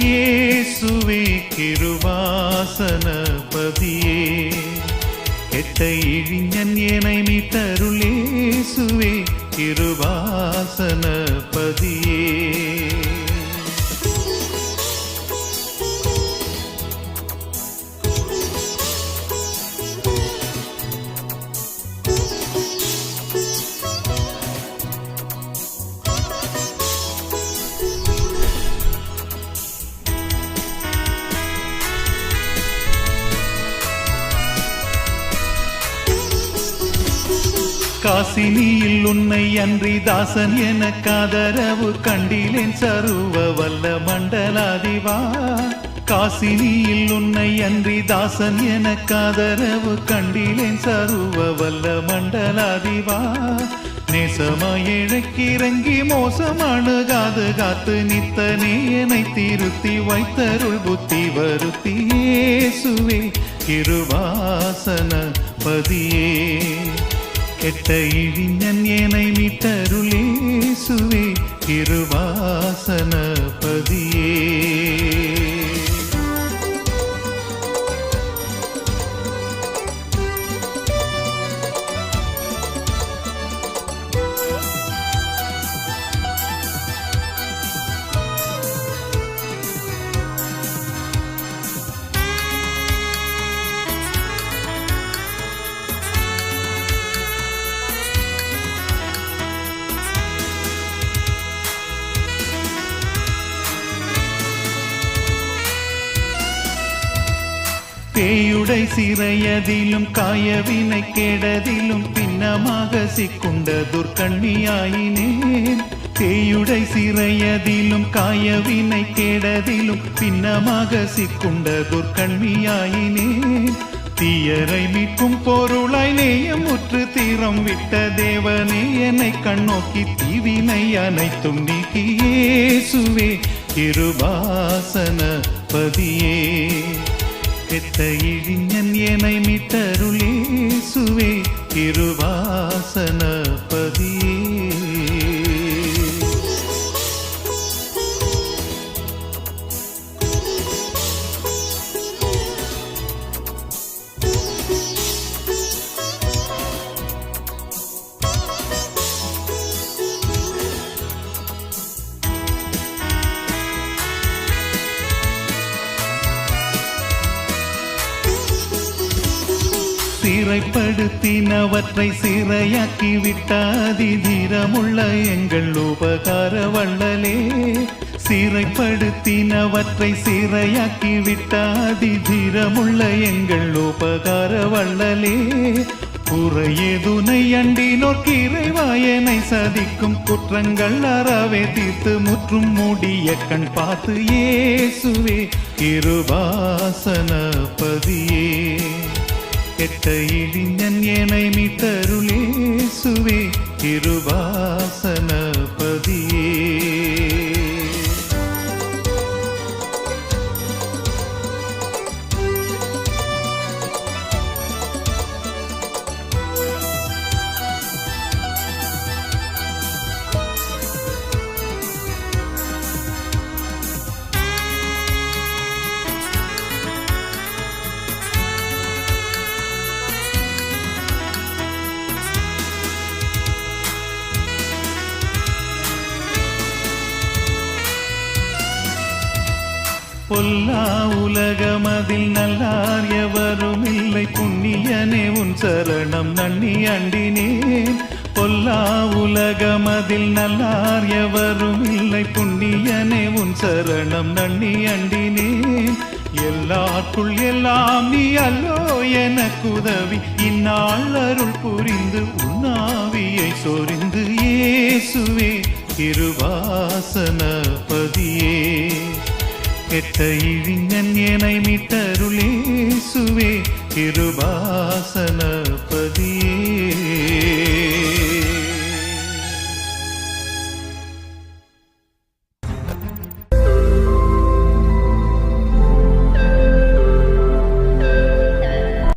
இயேசுவே கிருபாசன பதியே கெட்ட இழிஞன் எனை மீட்டருள் இயேசுவே கிருபாசன பதியே காசினியில் உன்னை அன்றி தாசன் எனக்காதரவு கண்டிலேன் சருவ வல்ல மண்டலாதிவா காசினியில் உன்னை அன்றி தாசன் எனக்காதரவு கண்டிலேன் சருவ வல்ல மண்டலாதிவா நேசமாய் இழக்கிறங்கி மோசமானுகாது காத்து நித்தனே என்னை திருத்தி வைத்தருள் புத்தி வருத்தி இயேசுவே கிருபாசன பதியே கெட்ட இழிஞன் எனை மீட்டருள் இயேசுவே கிருபாசன பதியே பேயுடை சிறையதிலும் காயவினை கேடதிலும் பின்னமாக சிக்குண்ட துர்க்கண்ணியாயினேன் பேயுடை சிறையதிலும் காயவினை கேடதிலும் பின்னமாக சிக்குண்ட துர்க்கண்ணியாயினேன் தீயரை மீட்கும் பொருளாய் நேயமுற்று தீரம் விட்ட தேவனே என்னை கண்ணோக்கி தீவினை அனைத்தும் நீக்கி இயேசுவே கிருபாசன பதியே கெட்ட இழிஞன் எனை மீட்டருள் இயேசுவே கிருபாசன பதியே சிறைப்படுத்தினவற்றை சிறையாக்கி விட்டாதி தீரமுள்ள எங்கள் உபகார வள்ளலே சிறைப்படுத்தினவற்றை சிறையாக்கி விட்டாதி தீரமுள்ள எங்கள் உபகார வள்ளலே குறையேதுனை அண்டினோர் கிறைவாயனை சதிக்கும் குற்றங்கள் அறவே தீர்த்து முற்றும் மூடிய கண் பார்த்து இயேசுவே கிருபாசன பதியே கெட்ட இழிஞன் எனை மீட்டருள் இயேசுவே கிருபாசன பதியே பொல்லா உலகமதில் நல்லார் எவரும் இல்லை புண்ணியனே உன் சரணம் நன்னி அண்டினேன் பொல்லா உலகமதில் நல்லார் எவரும் இல்லை புண்ணியனே உன் சரணம் நன்னி அண்டினேன் எல்லாருக்குள் எல்லாம் நீ அல்லோ எனக்குதவி இந்நாள் அருள் புரிந்து உன்னாவியை சொரிந்து இயேசுவே கிருபாசன பதியே கெட்ட இழிஞன் எனை மீட்டருளேசுவே கிருபாசன